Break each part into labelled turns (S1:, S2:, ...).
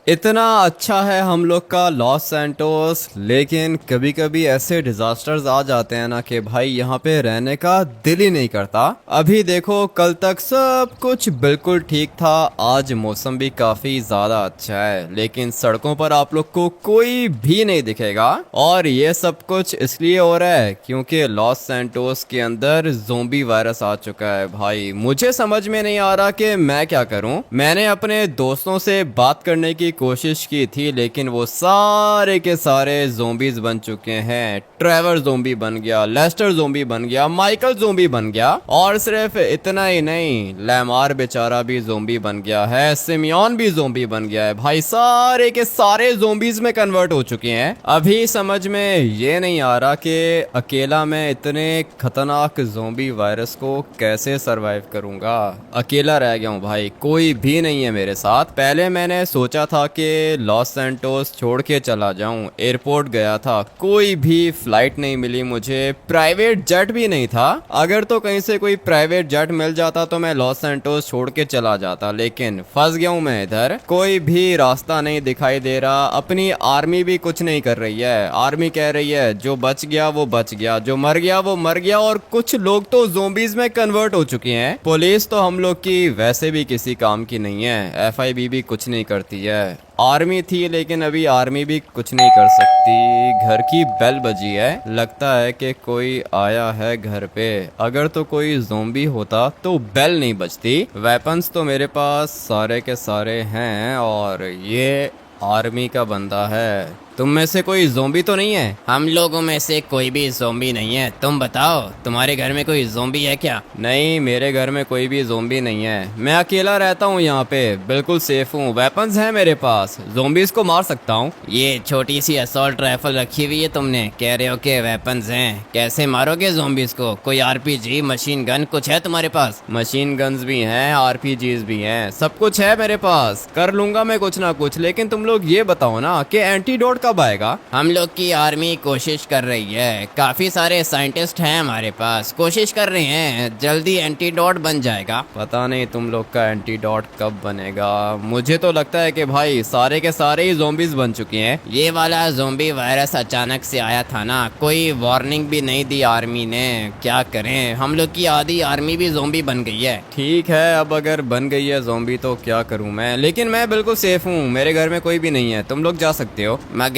S1: इतना अच्छा है हम लोग का लॉस सैंटोस, लेकिन कभी कभी ऐसे डिजास्टर्स आ जाते हैं ना कि भाई यहाँ पे रहने का दिल ही नहीं करता। अभी देखो, कल तक सब कुछ बिल्कुल ठीक था, आज मौसम भी काफी ज्यादा अच्छा है, लेकिन सड़कों पर आप लोग को कोई भी नहीं दिखेगा। और ये सब कुछ इसलिए हो रहा है क्योंकि लॉस सैंटोस के अंदर ज़ोंबी वायरस आ चुका है। भाई मुझे समझ में नहीं आ रहा कि मैं क्या करूं। मैंने अपने दोस्तों से बात करने की कोशिश की थी, लेकिन वो सारे के सारे ज़ोंबीज बन चुके हैं। ट्रेवर ज़ोंबी बन गया, लेस्टर ज़ोंबी बन गया, माइकल ज़ोंबी बन गया, और सिर्फ इतना ही नहीं, लैमार बेचारा भी ज़ोंबी बन गया है, सिमियन भी ज़ोंबी बन गया है। भाई सारे के सारे ज़ोंबीज में कन्वर्ट हो चुके हैं। अभी समझ में ये नहीं आ रहा कि अकेला मैं इतने खतरनाक ज़ोंबी वायरस को कैसे सरवाइव करूंगा। अकेला रह गया हूँ भाई, कोई भी नहीं है मेरे साथ। पहले मैंने सोचा था कि लॉस सैंटोस छोड़ के चला जाऊं, एयरपोर्ट गया था, कोई भी फ्लाइट नहीं मिली मुझे, प्राइवेट जेट भी नहीं था। अगर तो कहीं से कोई प्राइवेट जेट मिल जाता तो मैं लॉस सैंटोस छोड़ के चला जाता, लेकिन फंस गया हूं मैं इधर। कोई भी रास्ता नहीं दिखाई दे रहा। अपनी आर्मी भी कुछ नहीं कर रही है। आर्मी कह रही है जो बच गया वो बच गया, जो मर गया वो मर गया, और कुछ लोग तो ज़ोंबीज में कन्वर्ट हो चुके हैं। पुलिस तो हम लोग की वैसे भी किसी काम की नहीं है, एफआईबी भी कुछ नहीं करती है। आर्मी थी लेकिन अभी आर्मी भी कुछ नहीं कर सकती। घर की बेल बजी है, लगता है कि कोई आया है घर पे। अगर तो कोई ज़ोंबी होता तो बेल नहीं बजती। वेपन्स तो मेरे पास सारे के सारे हैं, और ये आर्मी का बंदा है। तुम में से कोई ज़ोंबी तो नहीं है?
S2: हम लोगों में से कोई भी ज़ोंबी नहीं है। तुम बताओ, तुम्हारे घर में कोई ज़ोंबी है क्या?
S1: नहीं, मेरे घर में कोई भी ज़ोंबी नहीं है। मैं अकेला रहता हूँ यहाँ पे, बिल्कुल सेफ हूँ। वेपन्स हैं मेरे पास, ज़ोंबीज को मार सकता हूँ।
S2: ये छोटी सी असॉल्ट राइफल रखी हुई है तुमने, कह रहे हो कि वेपन्स हैं। कैसे मारोगे ज़ोंबीज को? कोई आरपीजी, मशीन गन कुछ है तुम्हारे पास?
S1: मशीन गन्स भी हैं, आरपीजीज भी हैं, सब कुछ है मेरे पास। कर लूंगा मैं कुछ ना कुछ, लेकिन तुम लोग ये बताओ ना कि एंटीडोट कब आएगा?
S2: हम लोग की आर्मी कोशिश कर रही है, काफी सारे साइंटिस्ट हैं हमारे पास, कोशिश कर रहे हैं, जल्दी एंटीडोट बन जाएगा।
S1: पता नहीं तुम लोग का एंटीडोट कब बनेगा। मुझे तो लगता है कि भाई सारे के सारे ही ज़ोंबीज बन चुके हैं।
S2: ये वाला ज़ोंबी वायरस अचानक से आया था ना, कोई वार्निंग भी नहीं दी आर्मी ने। क्या करें, हम लोग की आधी आर्मी भी ज़ोंबी बन गई है।
S1: ठीक है, अब अगर बन गई है ज़ोंबी तो क्या करूं मैं, लेकिन मैं बिल्कुल सेफ हूँ, मेरे घर में कोई भी नहीं है, तुम लोग जा सकते हो।
S2: मगर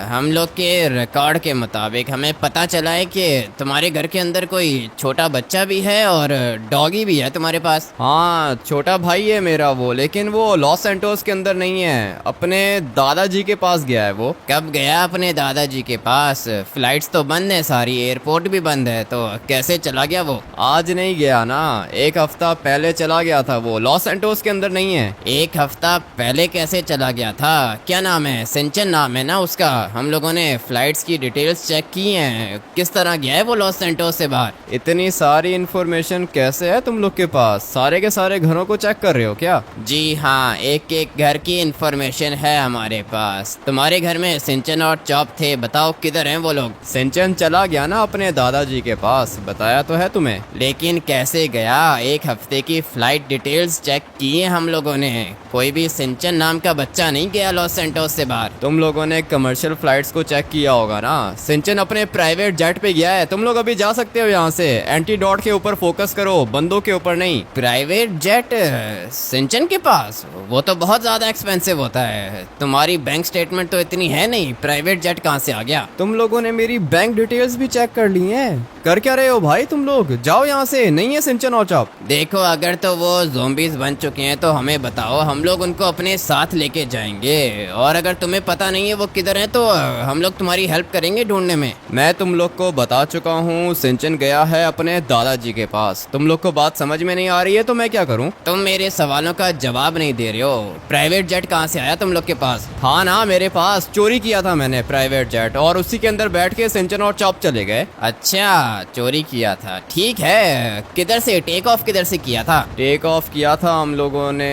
S2: हम लोग के रिकॉर्ड के मुताबिक हमें पता चला है कि तुम्हारे घर के अंदर कोई छोटा बच्चा भी है और डॉगी भी है तुम्हारे पास।
S1: हाँ, छोटा भाई है मेरा वो, लेकिन वो लॉस सैंटोस के अंदर नहीं है, अपने दादाजी के पास गया है वो।
S2: कब गया अपने दादाजी के पास? फ्लाइट्स तो बंद है सारी, एयरपोर्ट भी बंद है, तो कैसे चला गया वो?
S1: आज नहीं गया ना, एक हफ्ता पहले चला गया था वो, लॉस सैंटोस के अंदर नहीं है।
S2: एक हफ्ता पहले कैसे चला गया था? क्या नाम है? सिंचन नाम है ना उसका। हम लोगों ने फ्लाइट्स की डिटेल्स चेक की हैं। किस तरह गया है वो लॉस सैंटोस से बाहर?
S1: इतनी सारी इन्फॉर्मेशन कैसे है तुम लोग के पास? सारे के सारे घरों को चेक कर रहे हो क्या?
S2: जी हाँ, एक एक घर की इन्फॉर्मेशन है हमारे पास। तुम्हारे घर में सिंचन और चॉप थे, बताओ किधर हैं वो लोग?
S1: सिंचन चला गया ना अपने दादाजी के पास, बताया तो है तुम्हें।
S2: लेकिन कैसे गया? एक हफ्ते की फ्लाइट डिटेल्स चेक किए हम लोगों ने, कोई भी सिंचन नाम का बच्चा नहीं गया लॉस सैंटोस से बाहर।
S1: तुम लोगों ने कमर्शियल फ्लाइट्स को चेक किया होगा ना, सिंचन अपने प्राइवेट जेट पे गया है। तुम लोग अभी जा सकते हो यहाँ से। एंटीडोट के ऊपर फोकस करो, बंदों के ऊपर नहीं।
S2: प्राइवेट जेट सिंचन के पास? वो तो बहुत ज्यादा एक्सपेंसिव होता है। तुम्हारी बैंक स्टेटमेंट तो इतनी है नहीं, प्राइवेट जेट कहाँ से आ गया?
S1: तुम लोगों ने मेरी बैंक डिटेल्स भी चेक कर ली हैं। कर क्या रहे हो भाई तुम लोग? जाओ यहाँ से, नहीं है सिंचन और चॉप।
S2: देखो, अगर तो वो ज़ोंबीज बन चुके हैं तो हमें बताओ, हम लोग उनको अपने साथ लेके जाएंगे। और अगर तुम्हें पता नहीं है वो किधर है तो हम लोग तुम्हारी हेल्प करेंगे ढूंढने में।
S1: मैं तुम लोग को बता चुका हूँ, सिंचन गया है अपने दादाजी के पास। तुम लोग को बात समझ में नहीं आ रही है तो मैं क्या करूँ?
S2: तुम मेरे सवालों का जवाब नहीं दे रहे हो। प्राइवेट जेट कहाँ से आया तुम लोग के पास?
S1: हाँ ना, मेरे पास चोरी किया था मैंने प्राइवेट जेट, और उसी के अंदर बैठ के सिंचन और चॉप चले गए।
S2: अच्छा, चोरी किया था। ठीक है, किधर से टेक ऑफ किधर से किया था?
S1: टेक ऑफ किया था हम लोगों ने,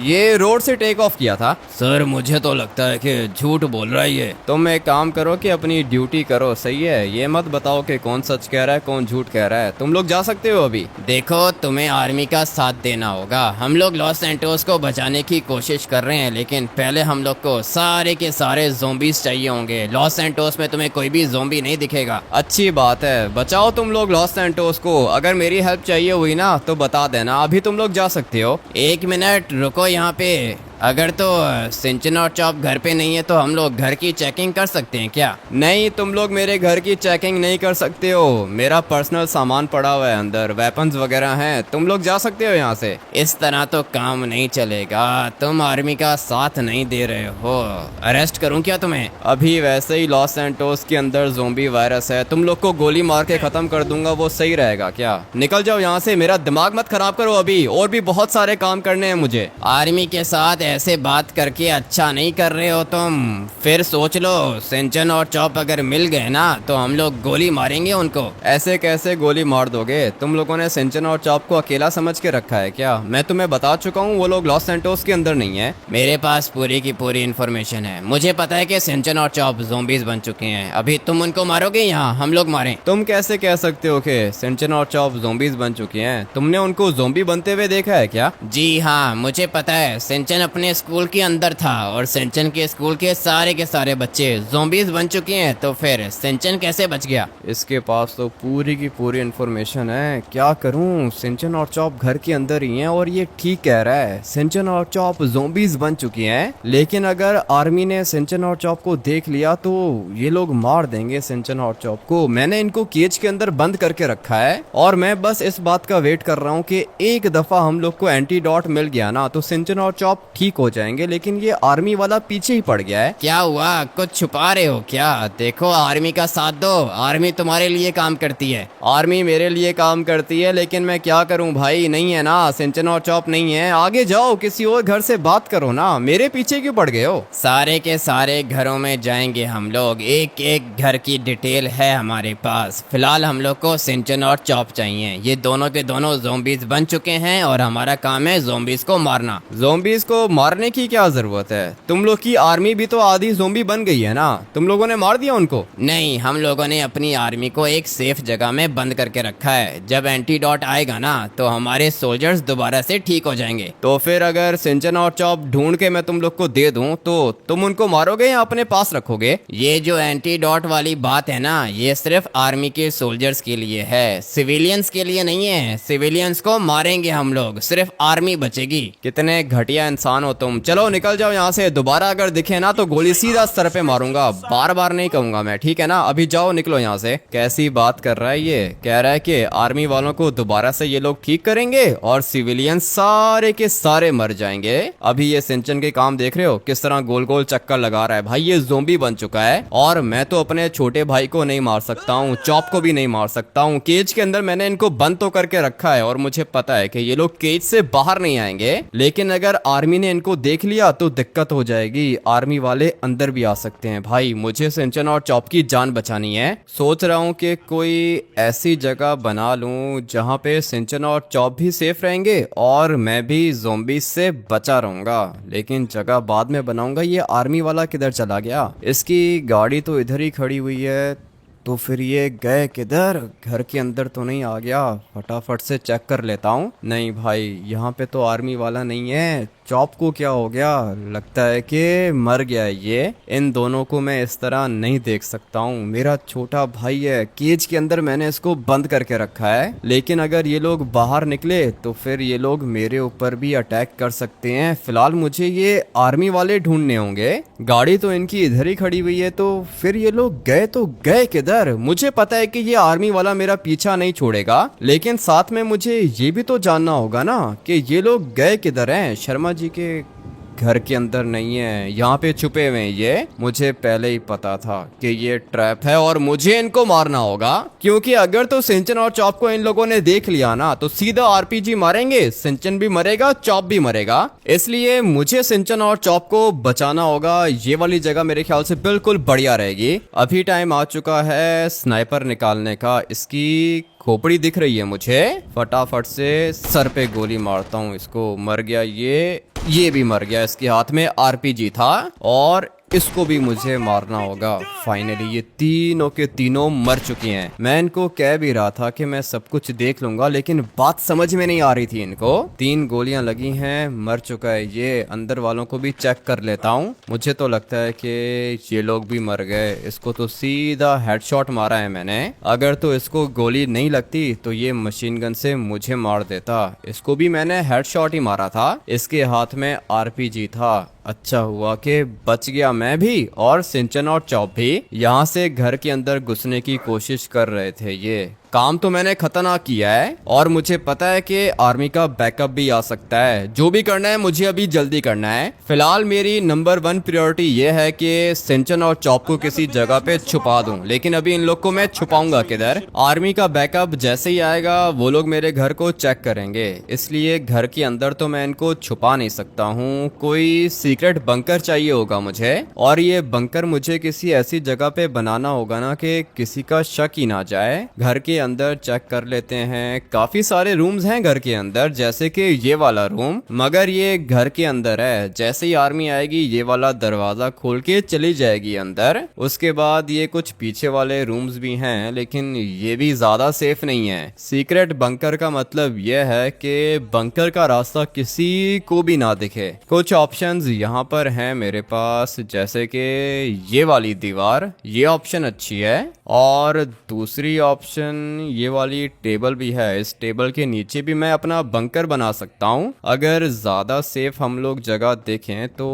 S1: ये रोड से टेक ऑफ किया था।
S2: सर मुझे तो लगता है कि झूठ बोल रहा है ये।
S1: तुम एक काम करो कि अपनी ड्यूटी करो, सही है? ये मत बताओ कि कौन सच कह रहा है कौन झूठ कह रहा है। तुम लोग जा सकते हो अभी।
S2: देखो, तुम्हें आर्मी का साथ देना होगा। हम लोग लॉस सैंटोस को बचाने की कोशिश कर रहे हैं, लेकिन पहले हम लोग को सारे के सारे ज़ोंबीज चाहिए होंगे। लॉस सैंटोस में तुम्हें कोई भी ज़ोंबी नहीं दिखेगा।
S1: अच्छी बात है, बचाओ तुम लोग लॉस सैंटोस को। अगर मेरी हेल्प चाहिए हुई ना तो बता देना, अभी तुम लोग जा सकते हो।
S2: 1 मिनट रुको यहाँ पे। अगर तो सिंचन और चॉप घर पे नहीं है तो हम लोग घर की चेकिंग कर सकते हैं क्या?
S1: नहीं, तुम लोग मेरे घर की चेकिंग नहीं कर सकते हो। मेरा पर्सनल सामान पड़ा हुआ है अंदर, वेपन्स वगैरह हैं। तुम लोग जा सकते हो यहाँ से।
S2: इस तरह तो काम नहीं चलेगा। तुम आर्मी का साथ नहीं दे रहे हो। अरेस्ट करूं क्या तुम्हें?
S1: अभी वैसे ही लॉस सैंटोस के अंदर ज़ोंबी वायरस है, तुम लोग को गोली मार के खत्म कर दूंगा, वो सही रहेगा क्या? निकल जाओ यहाँ से, मेरा दिमाग मत खराब करो अभी, और भी बहुत सारे काम करने हैं मुझे।
S2: आर्मी के साथ ऐसे बात करके अच्छा नहीं कर रहे हो तुम। फिर सोच लो, सिंचन और चॉप अगर मिल गए ना तो हम लोग गोली मारेंगे उनको।
S1: ऐसे कैसे गोली मार दोगे? तुम लोगों ने सिंचन और चॉप को अकेला समझ के रखा है क्या? मैं तुम्हें बता चुका हूँ वो लोग लॉस सैंटोस के अंदर नहीं है।
S2: मेरे पास पूरी की पूरी इन्फॉर्मेशन है। मुझे पता है कि सिंचन और चॉप ज़ोंबीज बन चुके हैं। अभी तुम उनको मारोगे या हम लोग मारें?
S1: तुम कैसे कह सकते हो कि सिंचन और चॉप ज़ोंबीज बन चुके हैं? तुमने उनको ज़ोंबी बनते हुए देखा है क्या?
S2: जी हाँ, मुझे पता है। सिंचन अपने स्कूल के अंदर था और सिंचन के स्कूल के सारे बच्चे ज़ोंबीज बन चुके हैं, तो फिर सिंचन कैसे बच गया?
S1: इसके पास तो पूरी की पूरी इन्फॉर्मेशन है। क्या करूं? सिंचन और चॉप घर के अंदर ही हैं और ये ठीक कह रहा है। सिंचन और चॉप ज़ोंबीज बन चुके हैं, लेकिन अगर आर्मी ने सिंचन और चॉप को देख लिया तो ये लोग मार देंगे सिंचन और चॉप को। मैंने इनको केज के अंदर बंद करके रखा है और मैं बस इस बात का वेट कर रहा हूँ कि एक दफा हम लोग को एंटीडोट मिल गया ना तो सिंचन और चॉप ठीक हो जाएंगे, लेकिन ये आर्मी वाला पीछे ही पड़ गया है।
S2: क्या हुआ? कुछ छुपा रहे हो क्या? देखो, आर्मी का साथ दो। आर्मी तुम्हारे लिए काम करती है।
S1: आर्मी मेरे लिए काम करती है, लेकिन मैं क्या करूं भाई? नहीं है ना, सिंचन और चॉप नहीं है। आगे जाओ, किसी और घर से बात करो ना, मेरे पीछे क्यों पड़ गए हो?
S2: सारे के सारे घरों में जाएंगे हम लोग। एक एक घर की डिटेल है हमारे पास। फिलहाल हम लोग को सिंचन और चॉप चाहिए। ये दोनों के दोनों ज़ोंबीज बन चुके हैं और हमारा काम है ज़ोंबीज को मारना।
S1: ज़ोंबीज को मारने की क्या जरूरत है? तुम लोग की आर्मी भी तो आधी ज़ोंबी बन गई है ना, तुम लोगों ने मार दिया उनको?
S2: नहीं, हम लोगों ने अपनी आर्मी को एक सेफ जगह में बंद करके रखा है। जब एंटीडोट आएगा ना तो हमारे सोल्जर्स दोबारा से ठीक हो जाएंगे।
S1: तो फिर अगर सिंचन और चॉप ढूंढ के मैं तुम लोग को दे दूं तो तुम उनको मारोगे या अपने पास रखोगे?
S2: ये जो एंटीडोट वाली बात है ना, ये सिर्फ आर्मी के सोल्जर्स के लिए है, सिविलियंस के लिए नहीं है। सिविलियंस को मारेंगे हम लोग, सिर्फ आर्मी बचेगी।
S1: कितने घटिया इंसान हो तुम। चलो निकल जाओ यहाँ से, दोबारा अगर दिखे ना तो गोली सीधा सर पे मारूंगा। बार बार नहीं कहूंगा मैं, ठीक है ना? अभी जाओ, निकलो यहाँ से। कैसी बात कर रहा है ये? कह रहा है कि आर्मी वालों को दोबारा से ये लोग ठीक करेंगे और सिविलियन सारे के सारे मर जाएंगे। अभी ये सिंचन के काम देख रहे हो किस तरह गोल गोल चक्कर लगा रहा है? भाई ये ज़ोंबी बन चुका है और मैं तो अपने छोटे भाई को नहीं मार सकता हूँ, चॉप को भी नहीं मार सकता हूँ। केज के अंदर मैंने इनको बंद तो करके रखा है और मुझे पता है कि ये लोग केज से बाहर नहीं आएंगे, लेकिन अगर आर्मी ने इनको देख लिया तो दिक्कत हो जाएगी। आर्मी वाले अंदर भी आ सकते हैं। भाई मुझे सिंचन और चॉप की जान बचानी है। सोच रहा हूँ कि कोई ऐसी जगह बना लूं जहाँ पे सिंचन और चॉप भी सेफ रहेंगे और मैं भी ज़ोंबी से बचा रहूंगा, लेकिन जगह बाद में बनाऊंगा। ये आर्मी वाला किधर चला गया? इसकी गाड़ी तो इधर ही खड़ी हुई है, तो फिर ये गए किधर? घर के अंदर तो नहीं आ गया? फटाफट से चेक कर लेता हूँ। नहीं भाई, यहाँ पे तो आर्मी वाला नहीं है। चॉप को क्या हो गया? लगता है कि मर गया है ये। इन दोनों को मैं इस तरह नहीं देख सकता हूँ। मेरा छोटा भाई है, केज के अंदर मैंने इसको बंद करके रखा है, लेकिन अगर ये लोग बाहर निकले तो फिर ये लोग मेरे ऊपर भी अटैक कर सकते हैं। फिलहाल मुझे ये आर्मी वाले ढूंढने होंगे। गाड़ी तो इनकी इधर ही खड़ी हुई है, तो फिर ये लोग गए तो गए किधर? मुझे पता है कि ये आर्मी वाला मेरा पीछा नहीं छोड़ेगा, लेकिन साथ में मुझे ये भी तो जानना होगा ना कि ये लोग गए किधर हैं। शर्मा जी के घर के अंदर नहीं है, यहाँ पे छुपे हुए हैं। ये मुझे पहले ही पता था कि ये ट्रैप है और मुझे इनको मारना होगा, क्योंकि अगर तो सिंचन और चॉप को इन लोगों ने देख लिया ना तो सीधा आरपीजी मारेंगे, सिंचन भी मरेगा, चॉप भी मरेगा। इसलिए मुझे सिंचन और चॉप को बचाना होगा। ये वाली जगह मेरे ख्याल से बिल्कुल बढ़िया रहेगी। अभी टाइम आ चुका है स्नाइपर निकालने का। इसकी खोपड़ी दिख रही है मुझे, फटाफट से सर पे गोली मारता हूँ इसको। मर गया ये भी मर गया। इसके हाथ में आरपीजी था और इसको भी मुझे मारना होगा। फाइनली ये तीनों के तीनों मर चुके हैं। मैं इनको कह भी रहा था कि मैं सब कुछ देख लूंगा, लेकिन बात समझ में नहीं आ रही थी इनको। 3 गोलियां लगी हैं, मर चुका है ये। अंदर वालों को भी चेक कर लेता हूँ। मुझे तो लगता है कि ये लोग भी मर गए। इसको तो सीधा हेडशॉट मारा है मैंने। अगर तो इसको गोली नहीं लगती तो ये मशीन गन से मुझे मार देता। इसको भी मैंने हेडशॉट ही मारा था। इसके हाथ में आरपीजी था। अच्छा हुआ कि बच गया मैं भी, और सिंचन और चॉप भी। यहाँ से घर के अंदर घुसने की कोशिश कर रहे थे। ये काम तो मैंने खतरनाक किया है और मुझे पता है कि आर्मी का बैकअप भी आ सकता है। जो भी करना है मुझे अभी जल्दी करना है। फिलहाल मेरी नंबर 1 प्रायोरिटी ये है कि सिंचन और चॉप को किसी जगह पे छुपा दूं, लेकिन अभी इन लोग को मैं छुपाऊंगा किधर। आर्मी का बैकअप जैसे ही आएगा वो लोग मेरे घर को चेक करेंगे, इसलिए घर के अंदर तो मैं इनको छुपा नहीं सकता हूँ। कोई सीक्रेट बंकर चाहिए होगा मुझे, और ये बंकर मुझे किसी ऐसी जगह पे बनाना होगा ना कि किसी का शक ही ना जाए। घर के अंदर चेक कर लेते हैं। काफी सारे रूम्स हैं घर के अंदर, जैसे कि ये वाला रूम, मगर ये घर के अंदर है। जैसे ही आर्मी आएगी ये वाला दरवाजा खोल के चली जाएगी अंदर। उसके बाद ये कुछ पीछे वाले रूम्स भी हैं, लेकिन ये भी ज्यादा सेफ नहीं है। सीक्रेट बंकर का मतलब यह है कि बंकर का रास्ता किसी को भी ना दिखे। कुछ ऑप्शंस यहाँ पर हैं मेरे पास, जैसे कि ये वाली दीवार, ये ऑप्शन अच्छी है। और दूसरी ऑप्शन ये वाली टेबल भी है। इस टेबल के नीचे भी मैं अपना बंकर बना सकता हूँ। अगर ज्यादा सेफ हम लोग जगह देखें तो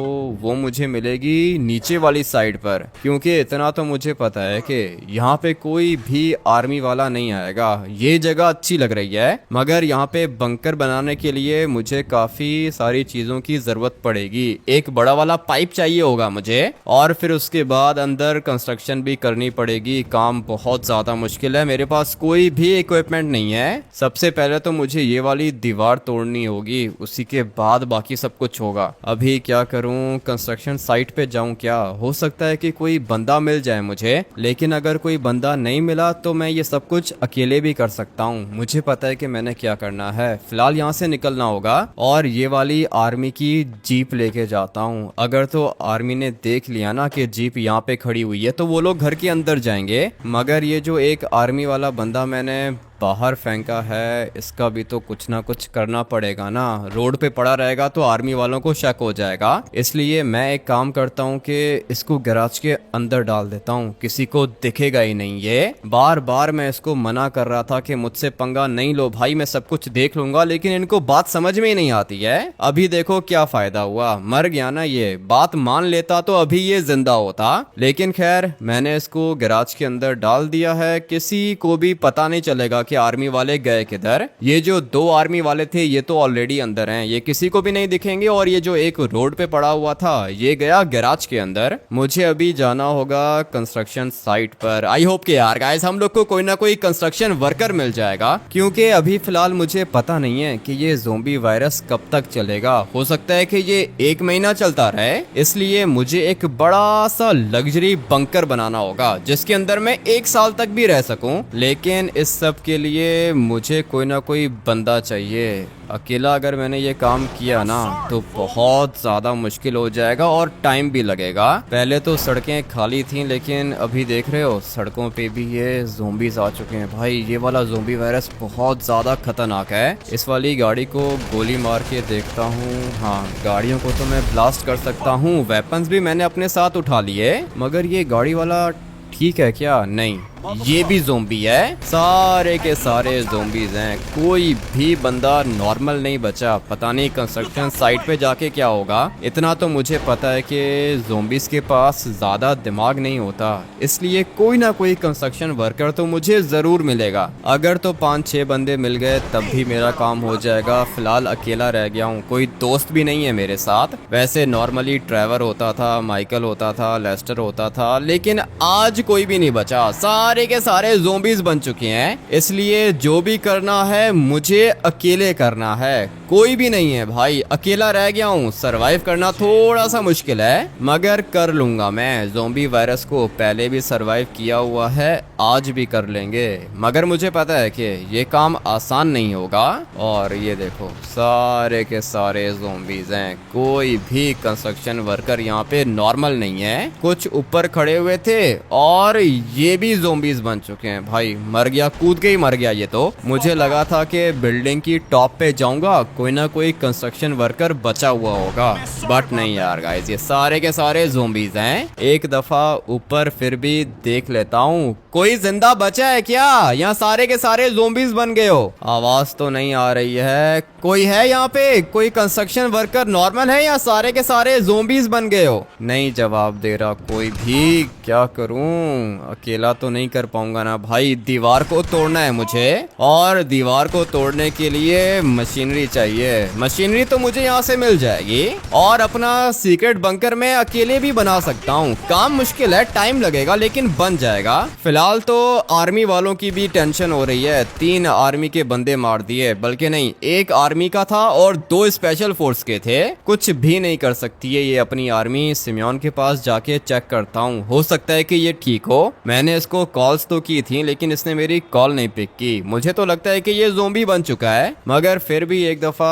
S1: वो मुझे मिलेगी नीचे वाली साइड पर, क्योंकि इतना तो मुझे पता है कि यहाँ पे कोई भी आर्मी वाला नहीं आएगा। ये जगह अच्छी लग रही है, मगर यहाँ पे बंकर बनाने के लिए मुझे काफी सारी चीजों की जरूरत पड़ेगी। एक बड़ा वाला पाइप चाहिए होगा मुझे, और फिर उसके बाद अंदर कंस्ट्रक्शन भी करनी पड़ेगी। काम बहुत ज्यादा मुश्किल है, मेरे पास कोई भी इक्विपमेंट नहीं है। सबसे पहले तो मुझे ये वाली दीवार तोड़नी होगी, उसी के बाद बाकी सब कुछ होगा। अभी क्या करूं, कंस्ट्रक्शन साइट पे जाऊं क्या? हो सकता है कि कोई बंदा मिल जाए मुझे, लेकिन अगर कोई बंदा नहीं मिला तो मैं ये सब कुछ अकेले भी कर सकता हूं। मुझे पता है कि मैंने क्या करना है। फिलहाल यहाँ से निकलना होगा और ये वाली आर्मी की जीप लेके जाता हूँ। अगर तो आर्मी ने देख लिया ना कि जीप यहाँ पे खड़ी हुई है तो वो लोग घर के अंदर जाएंगे, मगर ये जो एक आर्मी वाला बंदा मैंने बाहर फेंका है, इसका भी तो कुछ ना कुछ करना पड़ेगा ना। रोड पे पड़ा रहेगा तो आर्मी वालों को शक हो जाएगा। इसलिए मैं एक काम करता हूँ कि इसको गैराज के अंदर डाल देता हूँ, किसी को दिखेगा ही नहीं। ये बार बार मैं इसको मना कर रहा था कि मुझसे पंगा नहीं लो भाई, मैं सब कुछ देख लूंगा, लेकिन इनको बात समझ में ही नहीं आती है। अभी देखो क्या फायदा हुआ, मर गया ना ये। बात मान लेता तो अभी ये जिंदा होता, लेकिन खैर मैंने इसको गैराज के अंदर डाल दिया है। किसी को भी पता नहीं चलेगा आर्मी वाले गए किधर। ये जो 2 आर्मी वाले थे ये तो ऑलरेडी अंदर हैं, ये किसी को भी नहीं दिखेंगे। और ये जो एक रोड पे पड़ा हुआ था ये गया गैराज के अंदर। मुझे अभी जाना होगा कंस्ट्रक्शन साइट पर। आई होप कि यार गाइस हम लोग को कोई ना कोई कंस्ट्रक्शन वर्कर मिल जाएगा, क्योंकि अभी फिलहाल मुझे पता नहीं है कि ये ज़ोंबी वायरस कब तक चलेगा। हो सकता है कि ये 1 महीना चलता रहे, इसलिए मुझे एक बड़ा सा लग्जरी बंकर बनाना होगा जिसके अंदर मैं 1 साल तक भी रह सकूं। लेकिन इस सब के लिए मुझे कोई ना कोई बंदा चाहिए। अकेला अगर मैंने ये काम किया ना तो बहुत ज्यादा मुश्किल हो जाएगा और टाइम भी लगेगा। पहले तो सड़कें खाली थी, लेकिन अभी देख रहे हो सड़कों पे भी ये ज़ोंबीज आ चुके हैं। भाई ये वाला ज़ोंबी वायरस बहुत ज्यादा खतरनाक है। इस वाली गाड़ी को गोली मार के देखता हूँ। हाँ, गाड़ियों को तो मैं ब्लास्ट कर सकता हूँ। वेपन्स भी मैंने अपने साथ उठा लिए, मगर ये गाड़ी वाला ठीक है क्या? नहीं, ये भी ज़ोंबी है। सारे के सारे ज़ोंबीज हैं, कोई भी बंदा नॉर्मल नहीं बचा। पता नहीं कंस्ट्रक्शन साइट पे जाके क्या होगा। इतना तो मुझे पता है कि ज़ोंबीज के पास ज़्यादा दिमाग नहीं होता, इसलिए कोई ना कोई कंस्ट्रक्शन वर्कर तो मुझे ज़रूर मिलेगा। अगर तो 5-6 बंदे मिल गए तब भी मेरा काम हो जाएगा। फिलहाल अकेला रह गया हूँ, कोई दोस्त भी नहीं है मेरे साथ। वैसे नॉर्मली ट्रेवर होता था, माइकल होता था, लेस्टर होता था, लेकिन आज कोई भी नहीं बचा। सारे के सारे ज़ोंबीज बन चुके हैं, इसलिए जो भी करना है मुझे अकेले करना है। कोई भी नहीं है भाई, अकेला रह गया हूँ। सरवाइव करना थोड़ा सा मुश्किल है, मगर कर लूंगा मैं। ज़ोंबी वायरस को पहले भी सरवाइव किया हुआ है, आज भी कर लेंगे। मगर मुझे पता है कि ये काम आसान नहीं होगा। और ये देखो, सारे के सारे ज़ोंबीज हैं, कोई भी कंस्ट्रक्शन वर्कर यहाँ पे नॉर्मल नहीं है। कुछ ऊपर खड़े हुए थे और ये भी ज़ोंबीज बन चुके हैं। भाई मर गया, कूद के ही मर गया ये तो। मुझे लगा था कि बिल्डिंग की टॉप पे जाऊंगा, कोई ना कोई कंस्ट्रक्शन वर्कर बचा हुआ होगा, बट नहीं यार गाइस, ये सारे के सारे ज़ोंबीज हैं। एक दफा ऊपर फिर भी देख लेता हूँ, कोई जिंदा बचा है क्या? यहाँ सारे के सारे ज़ोंबीज बन गए हो। आवाज तो नहीं आ रही है, कोई है यहाँ पे? कोई कंस्ट्रक्शन वर्कर नॉर्मल है या सारे के सारे ज़ोंबीज बन गए हो? नहीं जवाब दे रहा कोई भी। क्या करूं, अकेला तो नहीं कर पाऊंगा ना भाई। दीवार को तोड़ना है मुझे, और दीवार को तोड़ने के लिए मशीनरी चाहिए। मशीनरी तो मुझे यहाँ से मिल जाएगी, और अपना सीक्रेट बंकर मैं अकेले भी बना सकता हूँ। काम मुश्किल है, टाइम लगेगा, लेकिन बन जाएगा। फिलहाल तो आर्मी वालों की भी टेंशन हो रही है। 3 आर्मी के बंदे मार दिए, बल्कि नहीं, 1 आर्मी का था और 2 स्पेशल फोर्स के थे। कुछ भी नहीं कर सकती है ये अपनी आर्मी। सिमियोन के पास जाके चेक करता हूँ, हो सकता है कि ये ठीक हो। मैंने इसको कॉल्स तो की थी, लेकिन इसने मेरी कॉल नहीं पिक की। मुझे तो लगता है कि ये ज़ोंबी बन चुका है, मगर फिर भी एक दफा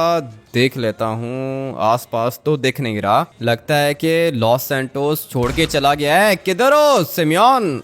S1: देख लेता हूँ। आसपास तो दिख नहीं रहा, लगता है कि लॉस सैंटोस छोड़ के चला गया है। किधर हो सिमियोन?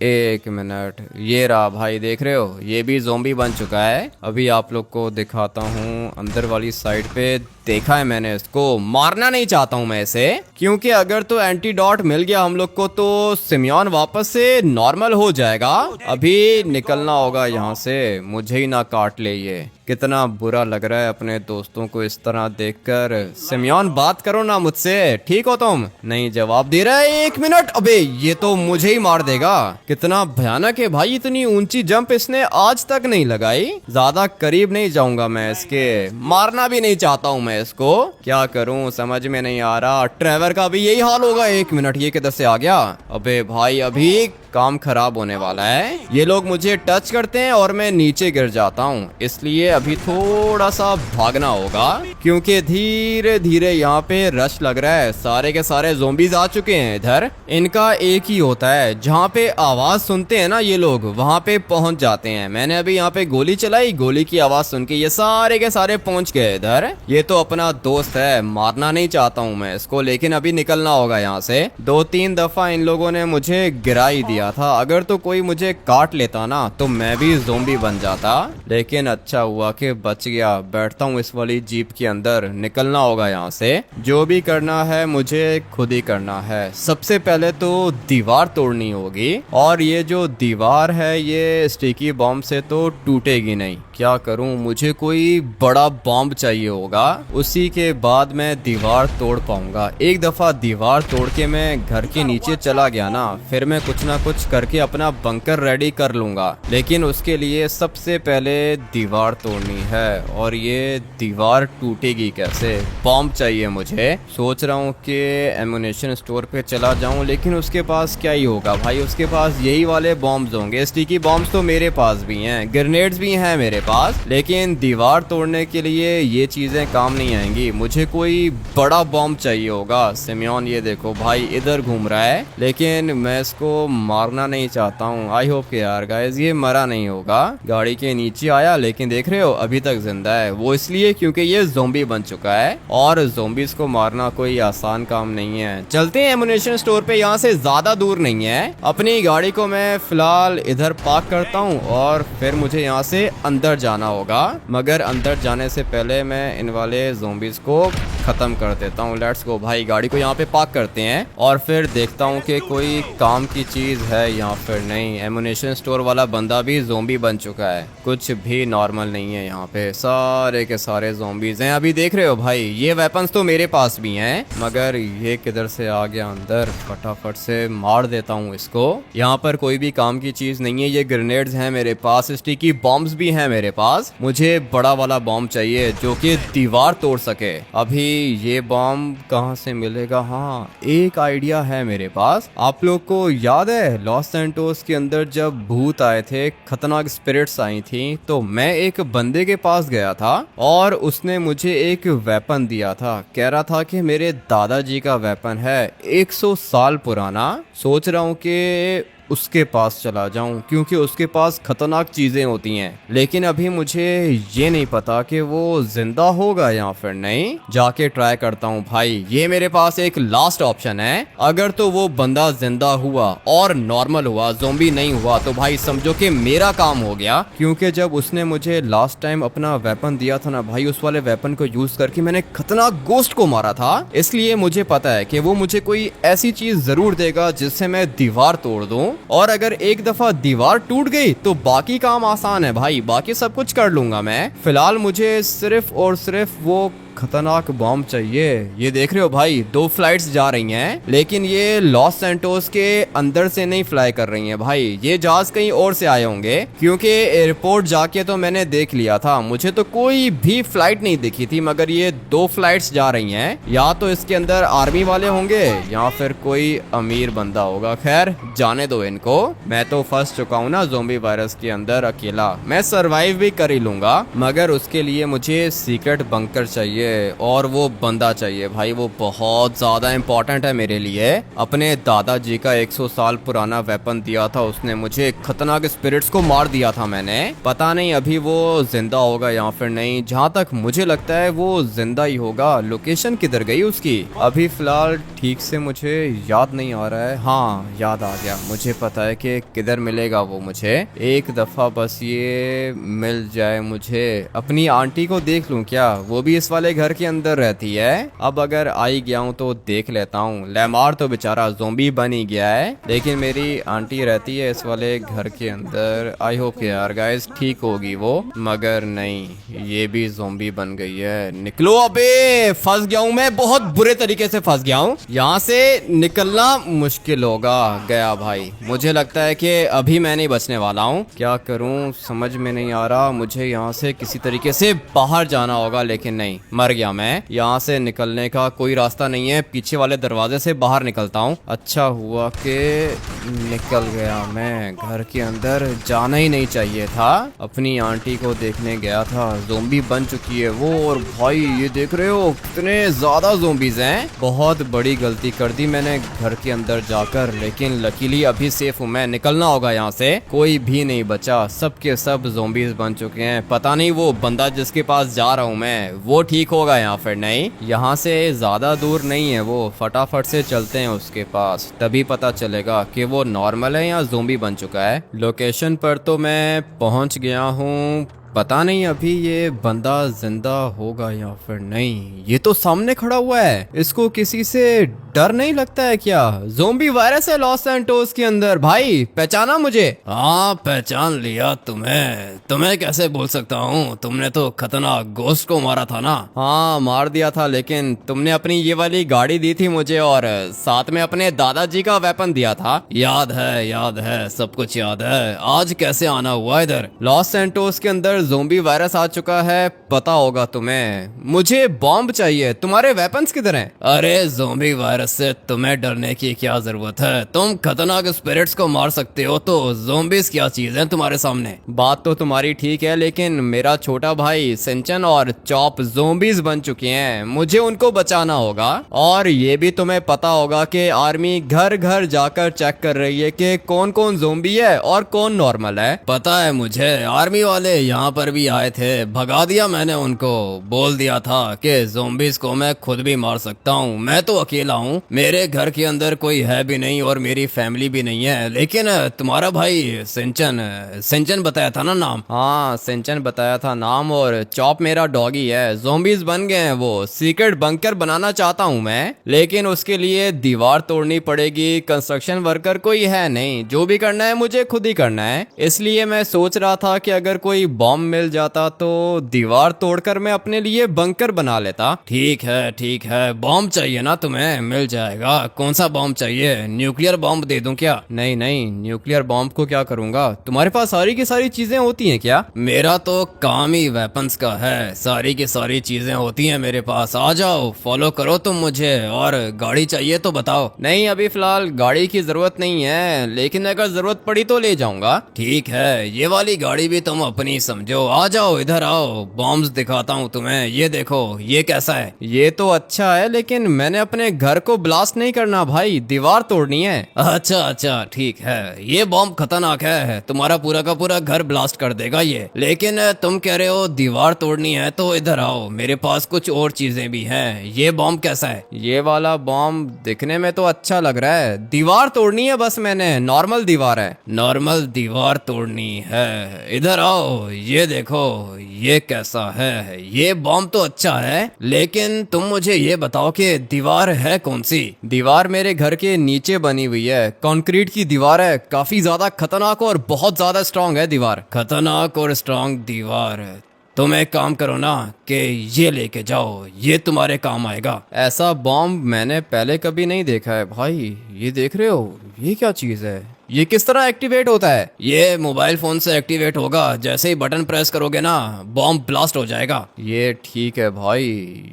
S1: 1 मिनट, ये रहा भाई, देख रहे हो, ये भी ज़ोंबी बन चुका है। अभी आप लोग को दिखाता हूँ। अंदर वाली साइड पे देखा है मैंने, इसको मारना नहीं चाहता हूँ मैं इसे, क्योंकि अगर तो एंटीडोट मिल गया हम लोग को तो सिमियोन वापस से नॉर्मल हो जाएगा। अभी निकलना होगा यहाँ से, मुझे ही ना काट ले ये। कितना बुरा लग रहा है अपने दोस्तों को इस तरह देखकर। सिमियोन बात करो ना मुझसे, ठीक हो तुम? नहीं जवाब दे रहा है। 1 मिनट, अबे ये तो मुझे ही मार देगा। कितना भयानक है भाई, इतनी ऊंची जंप इसने आज तक नहीं लगाई। ज्यादा करीब नहीं जाऊंगा मैं इसके, मारना भी नहीं चाहता हूँ मैं इसको। क्या करूं समझ में नहीं आ रहा। ट्रेवर का भी यही हाल होगा। 1 मिनट, ये किधर से आ गया? अबे भाई अभी काम खराब होने वाला है। ये लोग मुझे टच करते हैं और मैं नीचे गिर जाता हूँ, इसलिए अभी थोड़ा सा भागना होगा, क्योंकि धीरे धीरे यहाँ पे रश लग रहा है। सारे के सारे ज़ोंबीज आ चुके हैं इधर। इनका एक ही होता है, जहाँ पे आवाज सुनते हैं ना ये लोग, वहाँ पे पहुंच जाते हैं। मैंने अभी यहाँ पे गोली चलाई, गोली की आवाज सुन के ये सारे के सारे पहुंच गए इधर। ये तो अपना दोस्त है, मारना नहीं चाहता हूँ मैं इसको, लेकिन अभी निकलना होगा यहाँ से। 2-3 दफा इन लोगों ने मुझे गिरा ही दिया था। अगर तो कोई मुझे काट लेता ना तो मैं भी ज़ोंबी बन जाता, लेकिन अच्छा हुआ कि बच गया। बैठता हूँ इस वाली जीप के अंदर, निकलना होगा यहाँ से। जो भी करना है मुझे खुद ही करना है। सबसे पहले तो दीवार तोड़नी होगी, और ये जो दीवार है ये स्टिकी बॉम्ब से तो टूटेगी नहीं। क्या करूं, मुझे कोई बड़ा बॉम्ब चाहिए होगा, उसी के बाद मैं दीवार तोड़ पाऊंगा। एक दफा दीवार तोड़ के मैं घर के नीचे चला गया ना, फिर मैं कुछ ना कुछ करके अपना बंकर रेडी कर लूंगा। लेकिन उसके लिए सबसे पहले दीवार तोड़नी है, और ये दीवार टूटेगी कैसे? बॉम्ब चाहिए मुझे। सोच रहा हूँ कि एमुनेशन स्टोर पे चला जाऊं, लेकिन उसके पास क्या ही होगा भाई, उसके पास यही वाले बॉम्ब्स होंगे। स्टिकी बॉम्ब्स तो मेरे पास भी हैं, ग्रेनेड्स भी हैं मेरे पास, लेकिन दीवार तोड़ने के लिए ये चीजें काम नहीं आएंगी। मुझे कोई बड़ा बॉम्ब चाहिए होगा। सिमियोन ये देखो भाई इधर घूम रहा है, लेकिन मैं इसको मारना नहीं चाहता हूँ। आई होप के यार गाइस ये मरा नहीं होगा। गाड़ी के नीचे आया, लेकिन देख रहे हो अभी तक जिंदा है। वो इसलिए क्योंकि ये ज़ोंबी बन चुका है, और ज़ोंबीज को मारना कोई आसान काम नहीं है। चलते हैं एमुनेशन स्टोर पे, यहाँ से ज्यादा दूर नहीं है। अपनी गाड़ी को मैं फिलहाल इधर पार्क करता हूँ, और फिर मुझे यहाँ से अंदर जाना होगा। मगर अंदर जाने से पहले मैं इन वाले ज़ोंबीज को खत्म कर देता हूँ। लेट्स गो भाई, गाड़ी को यहाँ पे पार्क करते हैं और फिर देखता हूँ कि कोई काम की चीज है यहाँ पर। नहीं, एमुनेशन स्टोर वाला बंदा भी ज़ोंबी बन चुका है, कुछ भी नॉर्मल नहीं है यहाँ पे, सारे के सारे ज़ोंबीज हैं। अभी देख रहे हो भाई, ये वेपन्स तो मेरे पास भी हैं, मगर ये किधर से आ गया अंदर? फटाफट से मार देता हूँ इसको। यहाँ पर कोई भी काम की चीज नहीं है। ये ग्रेनेड्स हैं मेरे पास, स्टिकी बॉम्ब्स भी हैं मेरे पास। मुझे बड़ा वाला बॉम्ब चाहिए जो कि दीवार तोड़ सके। अभी ये बॉम्ब कहाँ से मिलेगा? हाँ, एक आइडिया है मेरे पास। आप लोग को याद है लॉस सैंटोस के अंदर जब भूत आए थे, खतरनाक स्पिरिट्स आई थी, तो मैं एक बंदे के पास गया था और उसने मुझे एक वेपन दिया था। कह रहा था कि मेरे दादाजी का वेपन है, 100 साल पुराना। सोच रहा हूँ कि उसके पास चला जाऊं, क्योंकि उसके पास खतरनाक चीजें होती हैं। लेकिन अभी मुझे ये नहीं पता कि वो जिंदा होगा या फिर नहीं। जाके ट्राई करता हूं भाई। ये मेरे पास एक लास्ट ऑप्शन है। अगर तो वो बंदा जिंदा हुआ और नॉर्मल हुआ, ज़ोंबी नहीं हुआ, तो भाई समझो कि मेरा काम हो गया। क्योंकि जब उसने मुझे लास्ट टाइम अपना वेपन दिया था ना भाई, उस वाले वेपन को यूज करके मैंने खतरनाक गोस्ट को मारा था। इसलिए मुझे पता है कि वो मुझे कोई ऐसी चीज जरूर देगा जिससे मैं दीवार तोड़ दूं। और अगर एक दफा दीवार टूट गई तो बाकी काम आसान है भाई, बाकी सब कुछ कर लूंगा मैं। फिलहाल मुझे सिर्फ और सिर्फ वो खतरनाक बॉम्ब चाहिए। ये देख रहे हो भाई, 2 फ्लाइट्स जा रही हैं, लेकिन ये लॉस सैंटोस के अंदर से नहीं फ्लाई कर रही हैं भाई। ये जहाज कहीं और से आए होंगे, क्योंकि एयरपोर्ट जाके तो मैंने देख लिया था, मुझे तो कोई भी फ्लाइट नहीं दिखी थी। मगर ये 2 फ्लाइट्स जा रही हैं। या तो इसके अंदर आर्मी वाले होंगे या फिर कोई अमीर बंदा होगा। खैर जाने दो इनको, मैं तो फंस चुका हूँ ना ज़ोंबी वायरस के अंदर अकेला। मैं सरवाइव भी कर ही लूंगा, मगर उसके लिए मुझे सीक्रेट बंकर चाहिए और वो बंदा चाहिए भाई। वो बहुत ज्यादा इंपॉर्टेंट है मेरे लिए। अपने दादाजी का 100 साल पुराना वेपन दिया था उसने मुझे, खतरनाक स्पिरिट्स को मार दिया था मैंने। पता नहीं अभी वो जिंदा होगा या फिर नहीं। जहाँ तक मुझे लगता है वो जिंदा ही होगा। लोकेशन किधर गई उसकी? अभी फिलहाल ठीक से मुझे याद नहीं आ रहा है। हाँ, याद आ गया, मुझे पता है कि किधर मिलेगा वो मुझे। एक दफा बस ये मिल जाए मुझे। अपनी आंटी को देख लूं क्या? वो भी इस वाले घर के अंदर रहती है। अब अगर आई गया हूँ तो देख लेता हूँ। लेमार तो बेचारा ज़ोंबी बन ही गया है, लेकिन मेरी आंटी रहती है इस वाले घर के अंदर। आई होप यार गाइस ठीक होगी वो, मगर नहीं, ये भी ज़ोंबी बन गई है। निकलो, अबे फंस गया हूँ मैं, बहुत बुरे तरीके से फंस गया हूँ। यहाँ से निकलना मुश्किल होगा। गया भाई, मुझे लगता है कि अभी मैं नहीं बचने वाला हूँ। क्या करूँ समझ में नहीं आ रहा। मुझे यहाँ से किसी तरीके से बाहर जाना होगा, लेकिन नहीं, मर गया मैं। यहाँ से निकलने का कोई रास्ता नहीं है। पीछे वाले दरवाजे से बाहर निकलता हूँ। अच्छा हुआ कि निकल गया मैं। घर के अंदर जाना ही नहीं चाहिए था। अपनी आंटी को देखने गया था, ज़ोंबी बन चुकी है वो। और भाई ये देख रहे हो कितने ज्यादा ज़ोंबीज हैं। बहुत बड़ी गलती कर दी मैंने घर के अंदर जाकर, लेकिन लकीली अभी सेफ हूँ मैं। निकलना होगा यहाँ से, कोई भी नहीं बचा, सब के सब ज़ोंबीज बन चुके हैं। पता नहीं वो बंदा जिसके पास जा रहा हूँ मैं वो ठीक होगा या फिर नहीं। यहाँ से ज्यादा दूर नहीं है वो, फटाफट से चलते हैं उसके पास, तभी पता चलेगा कि वो नॉर्मल है या ज़ोंबी बन चुका है। लोकेशन पर तो मैं पहुंच गया हूँ। पता नहीं अभी ये बंदा जिंदा होगा या फिर नहीं। ये तो सामने खड़ा हुआ है, इसको किसी से डर नहीं लगता है क्या? ज़ोंबी वायरस है लॉस सैंटोस के अंदर। भाई पहचाना मुझे?
S2: हाँ, पहचान लिया तुम्हें। तुम्हें कैसे बोल सकता हूँ, तुमने तो खतरनाक गोस्ट को मारा था ना।
S1: हाँ मार दिया था, लेकिन तुमने अपनी ये वाली गाड़ी दी थी मुझे और साथ में अपने दादाजी का वेपन दिया था।
S2: याद है, सब कुछ याद है। आज कैसे आना हुआ इधर?
S1: लॉस सैंटोस के अंदर ज़ोंबी वायरस आ चुका है, पता होगा तुम्हें। मुझे बॉम्ब चाहिए, तुम्हारे वेपन्स किधर हैं?
S2: अरे ज़ोंबी वायरस से तुम्हें डरने की क्या जरूरत है? तुम खतरनाक स्पिरिट्स को मार सकते हो, तो ज़ोंबीज क्या चीज है तुम्हारे सामने?
S1: बात तो तुम्हारी ठीक है, लेकिन मेरा छोटा भाई सिंचन और चॉप ज़ोंबीज बन चुके हैं। मुझे उनको बचाना होगा। और ये भी तुम्हें पता होगा कि आर्मी घर घर जाकर चेक कर रही है कि कौन कौन ज़ोंबी है और कौन नॉर्मल है।
S2: पता है मुझे, आर्मी वाले यहाँ यहाँ पर भी आए थे, भगा दिया मैंने उनको। बोल दिया था कि ज़ोंबीज को मैं खुद भी मार सकता हूँ, मैं तो अकेला हूँ, मेरे घर के अंदर कोई है भी नहीं और मेरी फैमिली भी नहीं है। लेकिन तुम्हारा भाई सिंचन, सिंचन बताया था ना नाम?
S1: हाँ, सिंचन बताया था नाम, और चॉप मेरा डॉगी है। ज़ॉम्बीज बन गए हैं वो। सीक्रेट बंकर बनाना चाहता हूँ मैं, लेकिन उसके लिए दीवार तोड़नी पड़ेगी। कंस्ट्रक्शन वर्कर कोई है नहीं, जो भी करना है मुझे खुद ही करना है। इसलिए मैं सोच रहा था कि अगर कोई बॉम्ब मिल जाता तो दीवार तोड़कर मैं अपने लिए बंकर बना लेता।
S2: ठीक है ठीक है, बॉम्ब चाहिए ना तुम्हें, मिल जाएगा। कौन सा बॉम्ब चाहिए? न्यूक्लियर बॉम्ब दे दूं क्या?
S1: नहीं नहीं, न्यूक्लियर बॉम्ब को क्या करूंगा? तुम्हारे पास सारी की सारी चीजें होती हैं क्या?
S2: मेरा तो काम ही वेपन्स का है, सारी की सारी चीजें होती हैं मेरे पास। आ जाओ, फॉलो करो तुम मुझे। और गाड़ी चाहिए तो बताओ।
S1: नहीं, अभी फिलहाल गाड़ी की जरूरत नहीं है, लेकिन अगर जरूरत पड़ी तो ले जाऊंगा।
S2: ठीक है, ये वाली गाड़ी भी तुम अपनी समझो। आ जाओ, इधर आओ, बॉम्ब्स दिखाता हूँ तुम्हें। ये देखो, ये कैसा है?
S1: ये तो अच्छा है, लेकिन मैंने अपने घर को ब्लास्ट नहीं करना भाई, दीवार तोड़नी है।
S2: अच्छा अच्छा, ठीक है। ये बॉम्ब खतरनाक है, तुम्हारा पूरा का पूरा घर ब्लास्ट कर देगा ये। लेकिन तुम कह रहे हो दीवार तोड़नी है, तो इधर आओ, मेरे पास कुछ और चीजें भी हैं। ये बॉम्ब कैसा है?
S1: ये वाला बॉम्ब दिखने में तो अच्छा लग रहा है। दीवार तोड़नी है बस, मैंने नॉर्मल दीवार है।
S2: नॉर्मल दीवार तोड़नी है, इधर आओ, ये देखो, ये कैसा है? ये बॉम्ब तो अच्छा है, लेकिन तुम मुझे ये बताओ कि दीवार है कौन सी?
S1: दीवार मेरे घर के नीचे बनी हुई है, कंक्रीट की दीवार है, काफी ज्यादा खतरनाक और बहुत ज्यादा स्ट्रांग है दीवार।
S2: खतरनाक और स्ट्रांग दीवार है। तुम एक काम करो ना कि ये लेके जाओ, ये तुम्हारे काम आएगा।
S1: ऐसा बॉम्ब मैंने पहले कभी नहीं देखा है भाई। ये देख रहे हो, ये क्या चीज है? ये किस तरह एक्टिवेट होता है?
S2: ये मोबाइल फोन से एक्टिवेट होगा, जैसे ही बटन प्रेस करोगे ना, बॉम्ब ब्लास्ट हो जाएगा।
S1: ये ठीक है भाई।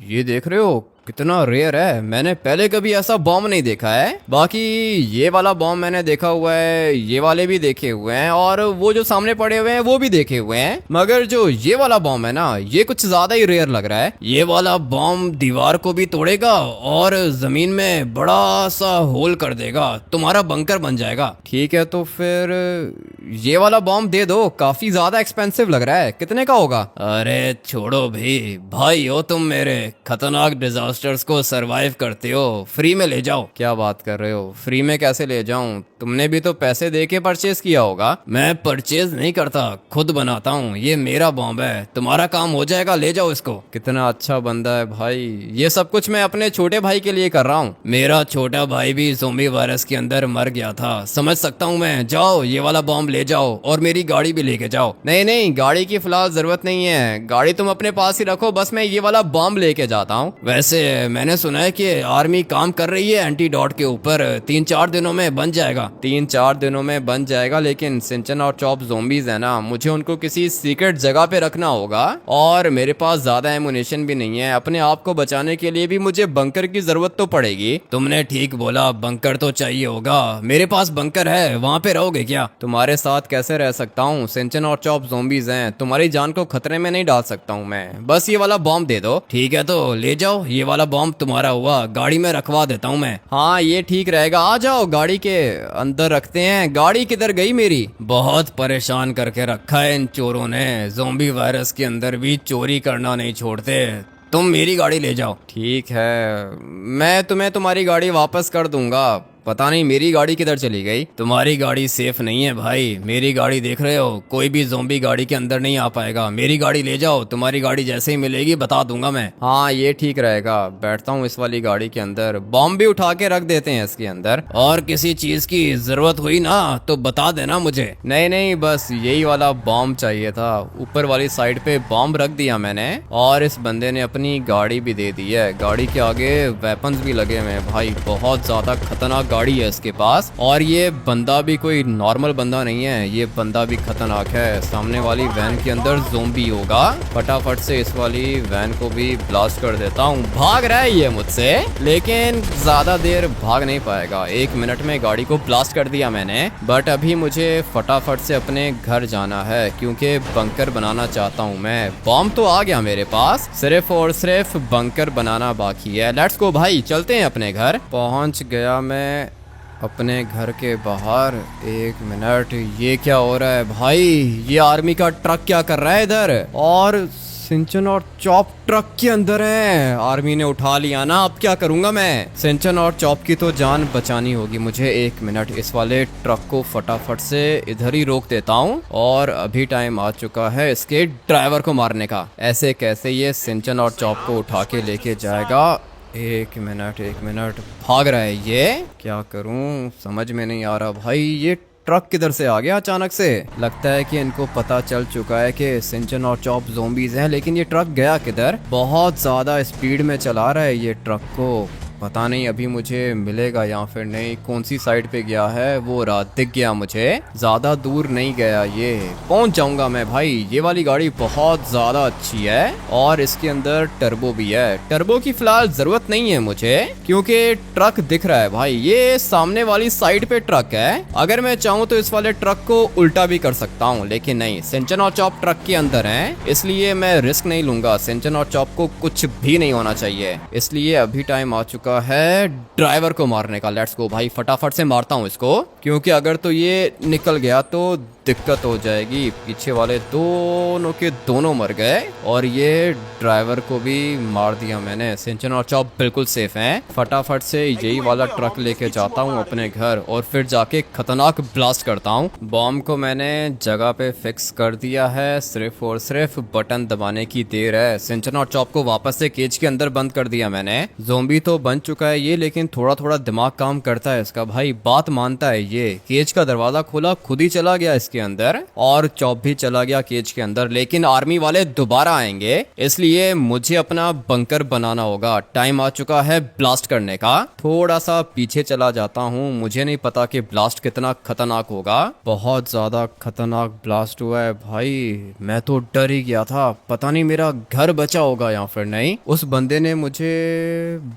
S1: ये देख रहे हो कितना रेयर है, मैंने पहले कभी ऐसा बॉम्ब नहीं देखा है। बाकी ये वाला बॉम्ब मैंने देखा हुआ है, ये वाले भी देखे हुए हैं, और वो जो सामने पड़े हुए हैं वो भी देखे हुए हैं। मगर जो ये वाला बॉम्ब है ना, ये कुछ ज्यादा ही रेयर लग रहा है।
S2: ये वाला बॉम्ब दीवार को भी तोड़ेगा और जमीन में बड़ा सा होल कर देगा, तुम्हारा बंकर बन जाएगा।
S1: ठीक है, तो फिर ये वाला बॉम्ब दे दो। काफी ज्यादा एक्सपेंसिव लग रहा है, कितने का होगा?
S2: अरे छोड़ो भाई हो तुम मेरे। खतरनाक डिजास्टर्स को सरवाइव करते हो, फ्री में ले जाओ।
S1: क्या बात कर रहे हो? फ्री में कैसे ले जाऊं? तुमने भी तो पैसे दे के परचेज किया होगा।
S2: मैं परचेज नहीं करता, खुद बनाता हूँ। ये मेरा बॉम्ब है, तुम्हारा काम हो जाएगा, ले जाओ इसको।
S1: कितना अच्छा बंदा है भाई। ये सब कुछ मैं अपने छोटे भाई के लिए कर रहा हूँ।
S2: मेरा छोटा भाई भी ज़ोंबी वायरस के अंदर मर गया था, समझ सकता हूँ मैं। जाओ, ये वाला बॉम्ब ले जाओ और मेरी गाड़ी भी लेके जाओ।
S1: नहीं नहीं, गाड़ी की फिलहाल जरूरत नहीं है, गाड़ी तुम अपने पास ही रखो, बस मैं ये वाला बॉम्ब लेके जाता हूँ।
S2: वैसे मैंने सुना है कि आर्मी काम कर रही है एंटीडोट के ऊपर, 3-4 दिनों में बन जाएगा।
S1: 3-4 दिनों में बन जाएगा, लेकिन सिंचन और चॉप ज़ॉम्बीज है ना, मुझे उनको किसी सीक्रेट जगह पे रखना होगा, और मेरे पास ज्यादा एमुनेशन भी नहीं है। अपने आप को बचाने के लिए भी मुझे बंकर की जरूरत तो पड़ेगी।
S2: तुमने ठीक बोला, बंकर तो चाहिए होगा। मेरे पास बंकर है, वहाँ पे रहोगे क्या?
S1: तुम्हारे साथ कैसे रह सकता हूँ? सिंचन और चॉप ज़ॉम्बीज हैं, तुम्हारी जान को खतरे में नहीं डाल सकता हूँ मैं। बस ये वाला बॉम्ब दे दो।
S2: ठीक है, तो ले जाओ, ये वाला बॉम्ब तुम्हारा हुआ, गाड़ी में रखवा देता हूँ मैं।
S1: हाँ, ये ठीक रहेगा। आ जाओ, गाड़ी के अंदर रखते हैं। गाड़ी किधर गई मेरी?
S2: बहुत परेशान करके रखा है इन चोरों ने, ज़ोंबी वायरस के अंदर भी चोरी करना नहीं छोड़ते। तुम मेरी गाड़ी ले जाओ।
S1: ठीक है, मैं तुम्हें तुम्हारी गाड़ी वापस कर दूंगा। पता नहीं मेरी गाड़ी किधर चली गई।
S2: तुम्हारी गाड़ी सेफ नहीं है भाई, मेरी गाड़ी देख रहे हो, कोई भी ज़ोंबी गाड़ी के अंदर नहीं आ पाएगा। मेरी गाड़ी ले जाओ, तुम्हारी गाड़ी जैसे ही मिलेगी बता दूंगा मैं।
S1: हाँ, ये ठीक रहेगा। बैठता हूँ इस वाली गाड़ी के अंदर, बॉम्ब भी उठा के रख देते हैं इसके अंदर।
S2: और किसी चीज की जरूरत हुई ना तो बता देना मुझे।
S1: नहीं नहीं, बस यही वाला बॉम्ब चाहिए था। ऊपर वाली साइड पे बॉम्ब रख दिया मैंने, और इस बंदे ने अपनी गाड़ी भी दे दी है। गाड़ी के आगे वेपन्स भी लगे हुए हैं भाई, बहुत ज्यादा खतरनाक गाड़ी है इसके पास। और ये बंदा भी कोई नॉर्मल बंदा नहीं है, ये बंदा भी खतरनाक है। सामने वाली वैन के अंदर ज़ोंबी होगा, फटाफट से इस वाली वैन को भी ब्लास्ट कर देता हूँ। भाग रहा है ये मुझसे, लेकिन ज्यादा देर भाग नहीं पाएगा। 1 मिनट में गाड़ी को ब्लास्ट कर दिया मैंने। बट अभी मुझे फटाफट से अपने घर जाना है, क्योंकि बंकर बनाना चाहता हूँ मैं। बॉम्ब तो आ गया मेरे पास, सिर्फ और सिर्फ बंकर बनाना बाकी है। लेट्स गो भाई, चलते हैं अपने घर। पहुंच गया मैं अपने घर के बाहर। एक मिनट, ये क्या हो रहा है भाई? ये आर्मी का ट्रक क्या कर रहा है इधर? और सिंचन और चॉप ट्रक के अंदर है। आर्मी ने उठा लिया ना, अब क्या करूंगा मैं? सिंचन और चॉप की तो जान बचानी होगी मुझे। एक मिनट, इस वाले ट्रक को फटाफट से इधर ही रोक देता हूँ। और अभी टाइम आ चुका है इसके ड्राइवर को मारने का। ऐसे कैसे ये सिंचन और चॉप को उठा के लेके जाएगा? एक मिनट, भाग रहा है ये। क्या करूं, समझ में नहीं आ रहा भाई। ये ट्रक किधर से आ गया अचानक से? लगता है कि इनको पता चल चुका है कि सिंचन और चॉप ज़ोंबीज हैं, लेकिन ये ट्रक गया किधर? बहुत ज़्यादा स्पीड में चला रहा है ये ट्रक को। पता नहीं अभी मुझे मिलेगा या फिर नहीं। कौन सी साइड पे गया है वो रहा, दिख गया मुझे। ज्यादा दूर नहीं गया, ये पहुंच जाऊंगा मैं भाई। ये वाली गाड़ी बहुत ज्यादा अच्छी है और इसके अंदर टर्बो भी है। टर्बो की फिलहाल जरूरत नहीं है मुझे, क्योंकि ट्रक दिख रहा है भाई। ये सामने वाली साइड पे ट्रक है। अगर मैं चाहूँ तो इस वाले ट्रक को उल्टा भी कर सकता हूँ, लेकिन नहीं, सिंचन और चॉप ट्रक के अंदर है, इसलिए मैं रिस्क नहीं लूंगा। सिंचन और चॉप को कुछ भी नहीं होना चाहिए, इसलिए अभी टाइम आ चुका है ड्राइवर को मारने का। लेट्स गो भाई, फटाफट से मारता हूँ इसको, क्योंकि अगर तो ये निकल गया तो दिक्कत हो जाएगी। पीछे वाले दोनों के दोनों मर गए और ये ड्राइवर को भी मार दिया मैंने। सिंचन और चॉप बिल्कुल सेफ हैं। फटाफट से यही वाला ट्रक लेके जाता हूँ अपने घर और फिर जाके खतरनाक ब्लास्ट करता हूँ। बॉम्ब को मैंने जगह पे फिक्स कर दिया है, सिर्फ और सिर्फ बटन दबाने की देर है। सिंचन और चॉप को वापस से केज के अंदर बंद कर दिया मैंने। ज़ोंबी तो बन चुका है ये, लेकिन थोड़ा थोड़ा दिमाग काम करता है इसका भाई, बात मानता है ये। केज का दरवाजा खोला, खुद ही चला गया इसके अंदर, और चॉप भी चला गया केज के अंदर। लेकिन आर्मी वाले दोबारा आएंगे, इसलिए मुझे अपना बंकर बनाना होगा। टाइम आ चुका है ब्लास्ट करने का। थोड़ा सा पीछे चला जाता हूँ, मुझे नहीं पता कि ब्लास्ट कितना खतरनाक होगा। बहुत ज्यादा खतरनाक ब्लास्ट हुआ है भाई, मैं तो डर ही गया था। पता नहीं मेरा घर बचा होगा या फिर नहीं। उस बंदे ने मुझे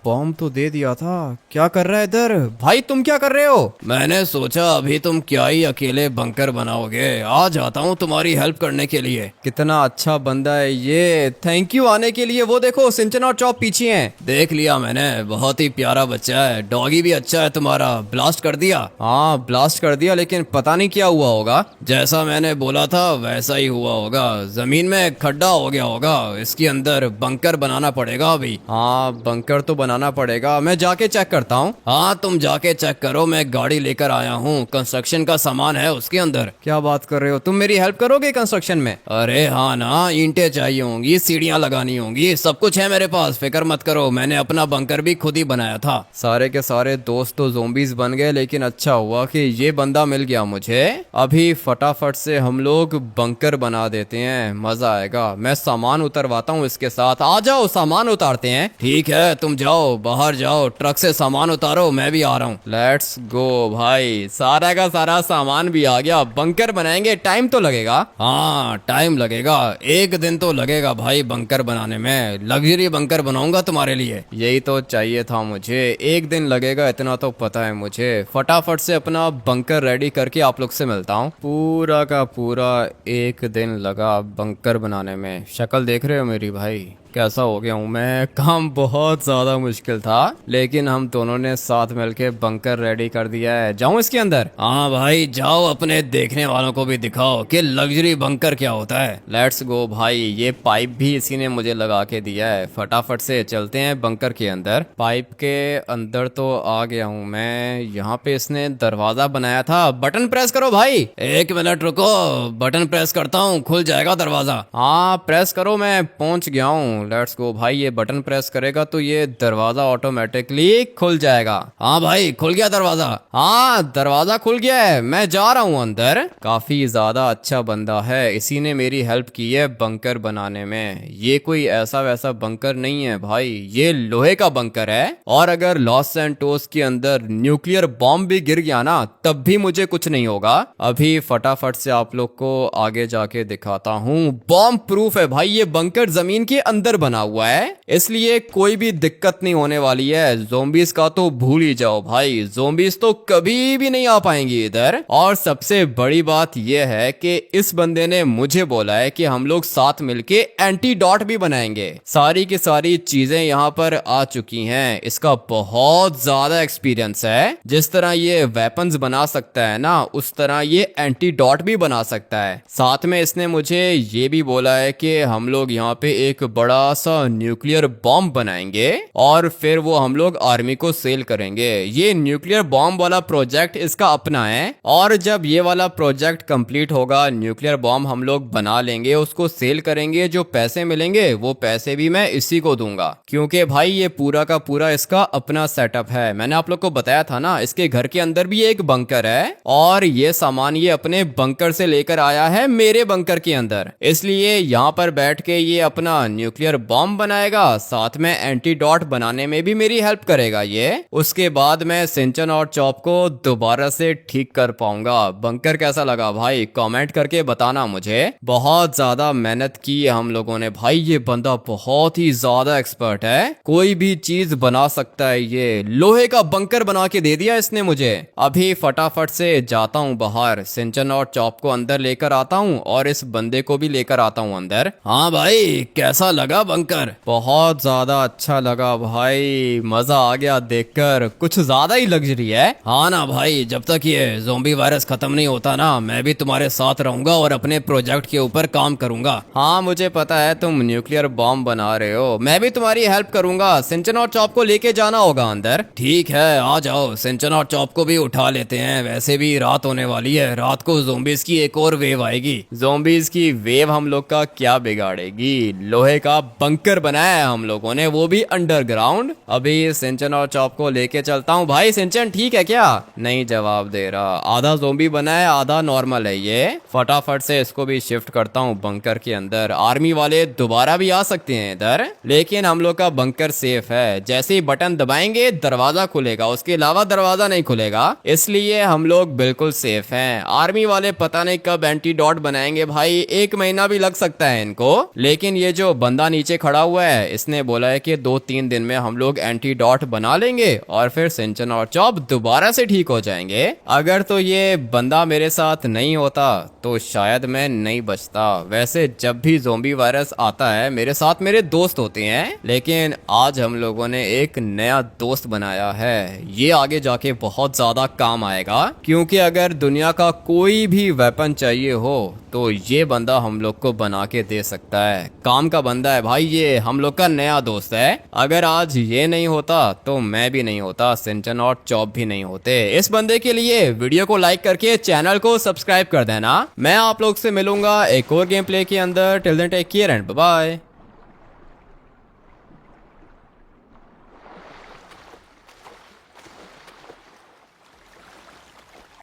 S1: बॉम्ब तो दे दिया था। क्या कर रहा है इधर भाई? तुम क्या कर रहे हो?
S2: मैंने सोचा अभी तुम क्या ही अकेले बंकर बनाओगे, आ जाता हूँ तुम्हारी हेल्प करने के लिए।
S1: कितना अच्छा बंदा है ये, थैंक यू आने के लिए। वो देखो सिंचन और चॉप पीछे हैं।
S2: देख लिया मैंने, बहुत ही प्यारा बच्चा है। डॉगी भी अच्छा है तुम्हारा। ब्लास्ट कर दिया?
S1: हाँ ब्लास्ट कर दिया, लेकिन पता नहीं क्या हुआ होगा।
S2: जैसा मैंने बोला था वैसा ही हुआ होगा। जमीन में खड्डा हो गया होगा, इसके अंदर बंकर बनाना पड़ेगा अभी।
S1: हाँ बंकर तो बनाना पड़ेगा, मैं जाके चेक करता हूँ।
S2: हाँ तुम जाके चेक करो, मैं गाड़ी लेकर आया हूँ, कंस्ट्रक्शन का सामान है उसके अंदर।
S1: क्या बात कर रहे हो? तुम मेरी हेल्प करोगे कंस्ट्रक्शन में?
S2: अरे हाँ ना, ईंटें चाहिए होंगी, सीढ़ियाँ लगानी होंगी, सब कुछ है मेरे पास, फिक्र मत करो। मैंने अपना बंकर भी खुद ही बनाया था।
S1: सारे के सारे दोस्त तो ज़ोंबीज बन गए, लेकिन अच्छा हुआ कि ये बंदा मिल गया मुझे। अभी फटाफट से हम लोग बंकर बना देते हैं, मजा आएगा। मैं सामान उतरवाता हूँ इसके साथ। आ जाओ सामान उतारते हैं।
S2: ठीक है, तुम जाओ बाहर जाओ, ट्रक से सामान उतारो, मैं भी आ रहा हूँ।
S1: लेट्स गो भाई, सारा का सारा सामान भी आ गया। बंकर बनाएंगे, टाइम तो लगेगा।
S2: हाँ टाइम लगेगा, एक दिन तो लगेगा भाई बंकर बनाने में। लग्जरी बंकर बनाऊंगा तुम्हारे लिए।
S1: यही तो चाहिए था मुझे, एक दिन लगेगा इतना तो पता है मुझे। फटाफट से अपना बंकर रेडी करके आप लोग से मिलता हूँ। पूरा का पूरा एक दिन लगा बंकर बनाने में। शक्ल देख रहे हो मेरी भाई, कैसा हो गया हूँ मैं? काम बहुत ज्यादा मुश्किल था, लेकिन हम दोनों ने साथ मिलके बंकर रेडी कर दिया है। जाऊं इसके अंदर?
S2: हाँ भाई जाओ, अपने देखने वालों को भी दिखाओ कि लग्जरी बंकर क्या होता है।
S1: लेट्स गो भाई। ये पाइप भी इसी ने मुझे लगा के दिया है। फटाफट से चलते हैं बंकर के अंदर। पाइप के अंदर तो आ गया हूँ मैं। यहाँ पे इसने दरवाजा बनाया था। बटन प्रेस करो भाई।
S2: 1 मिनट रुको, बटन प्रेस करता हूँ, खुल जाएगा दरवाजा।
S1: हाँ प्रेस करो, मैं पहुंच गया हूँ। लेट्स गो भाई। ये बटन प्रेस करेगा तो ये दरवाजा ऑटोमेटिकली खुल जाएगा।
S2: हाँ भाई खुल गया दरवाजा।
S1: हाँ दरवाजा खुल गया है, मैं जा रहा हूँ अंदर। काफी ज्यादा अच्छा बंदा है, इसी ने मेरी हेल्प की है बंकर बनाने में। ये कोई ऐसा वैसा बंकर नहीं है भाई, ये लोहे का बंकर है। और अगर लॉस सैंटोस के अंदर न्यूक्लियर बॉम्ब भी गिर गया ना, तब भी मुझे कुछ नहीं होगा। अभी फटाफट से आप लोग को आगे जाके दिखाता हूँ। बॉम्ब प्रूफ है भाई ये बंकर, जमीन के अंदर अंदर बना हुआ है, इसलिए कोई भी दिक्कत नहीं होने वाली है। ज़ोंबीज का तो भूल ही जाओ भाई, ज़ोंबीज तो कभी भी नहीं आ पाएंगे इधर। और सबसे बड़ी बात यह है कि इस बंदे ने मुझे बोला है कि हम लोग साथ मिलके एंटीडोट भी बनाएंगे। सारी की सारी चीजें यहाँ पर आ चुकी हैं, इसका बहुत ज्यादा एक्सपीरियंस है। जिस तरह ये वेपन्स बना सकता है ना, उस तरह ये एंटीडोट भी बना सकता है। साथ में इसने मुझे ये भी बोला है कि हम लोग यहाँ पे एक बड़ा सा न्यूक्लियर बॉम्ब बनाएंगे और फिर वो हम लोग आर्मी को सेल करेंगे। ये न्यूक्लियर बॉम्ब वाला प्रोजेक्ट इसका अपना है, और जब ये वाला प्रोजेक्ट कंप्लीट होगा, न्यूक्लियर बॉम्ब हम लोग बना लेंगे, उसको सेल करेंगे, जो पैसे मिलेंगे वो पैसे भी मैं इसी को दूंगा, क्योंकि भाई ये पूरा का पूरा इसका अपना सेटअप है। मैंने आप लोग को बताया था ना, इसके घर के अंदर भी एक बंकर है और ये सामान ये अपने बंकर से लेकर आया है मेरे बंकर के अंदर, इसलिए यहाँ पर बैठ के ये अपना न्यूक्लियर बॉम्ब बनाएगा, साथ में एंटीडोट बनाने में भी मेरी हेल्प करेगा ये। उसके बाद मैं सिंचन और चॉप को दोबारा से ठीक कर पाऊंगा। बंकर कैसा लगा भाई, कमेंट करके बताना मुझे। बहुत ज्यादा मेहनत की है हम लोगों ने भाई, ये बंदा बहुत ही ज्यादा एक्सपर्ट है, कोई भी चीज बना सकता है। ये लोहे का बंकर बना के दे दिया इसने मुझे। अभी फटाफट से जाता हूँ बाहर, सिंचन और चॉप को अंदर लेकर आता हूँ और इस बंदे को भी लेकर आता हूँ अंदर। हाँ भाई, कैसा लगा बंकर? बहुत ज्यादा अच्छा लगा भाई, मजा आ गया देखकर, कुछ ज्यादा ही लग्जरी है। हाँ ना भाई, जब तक ये ज़ोंबी वायरस खत्म नहीं होता ना, मैं भी तुम्हारे साथ रहूंगा और अपने प्रोजेक्ट के ऊपर काम करूंगा। हाँ मुझे पता है तुम न्यूक्लियर बॉम्ब बना रहे हो, मैं भी तुम्हारी हेल्प करूंगा। सिंचन और चॉप को लेके जाना होगा अंदर। ठीक है, आ जाओ, सिंचन और चॉप को भी उठा लेते हैं। वैसे भी रात होने वाली है, रात को ज़ोंबीज की एक और वेव आएगी। ज़ोंबीज की वेव हम लोग का क्या बिगाड़ेगी, लोहे का बंकर बनाया है हम लोगों ने, वो भी अंडरग्राउंड। अभी सिंचन और चॉप को लेके चलता हूँ। भाई सिंचन ठीक है क्या? नहीं जवाब दे रहा, आधा ज़ोंबी बना है आधा नॉर्मल है ये। फटाफट से इसको भी शिफ्ट करता हूँ बंकर के अंदर। आर्मी वाले दोबारा भी आ सकते हैं इधर, लेकिन हम लोग का बंकर सेफ है। जैसे ही बटन दबाएंगे दरवाजा खुलेगा, उसके अलावा दरवाजा नहीं खुलेगा, इसलिए हम लोग बिल्कुल सेफ हैं। आर्मी वाले पता नहीं कब एंटीडोट बनाएंगे भाई, 1 महीना भी लग सकता है इनको। लेकिन ये जो बंदा नीचे खड़ा हुआ है, इसने बोला है कि 2-3 दिन में हम लोग एंटीडोट बना लेंगे और फिर सिंचन और चॉप दोबारा से ठीक हो जाएंगे। अगर तो ये बंदा मेरे साथ नहीं होता तो शायद मैं नहीं बचता। वैसे जब भी ज़ोंबी वायरस आता है मेरे साथ मेरे दोस्त होते हैं, लेकिन आज हम लोगों ने एक नया दोस्त बनाया है। ये आगे जाके बहुत ज्यादा काम आएगा, क्योंकि अगर दुनिया का कोई भी वेपन चाहिए हो तो ये बंदा हम लोग को बना के दे सकता है। काम का बंदा है भाई, ये हम लोग का नया दोस्त है। अगर आज ये नहीं होता तो मैं भी नहीं होता, सिंचन और चॉप भी नहीं होते। इस बंदे के लिए वीडियो को लाइक करके चैनल को सब्सक्राइब कर देना। मैं आप लोग से मिलूंगा एक और गेम प्ले के अंदर। Till then take care and bye bye.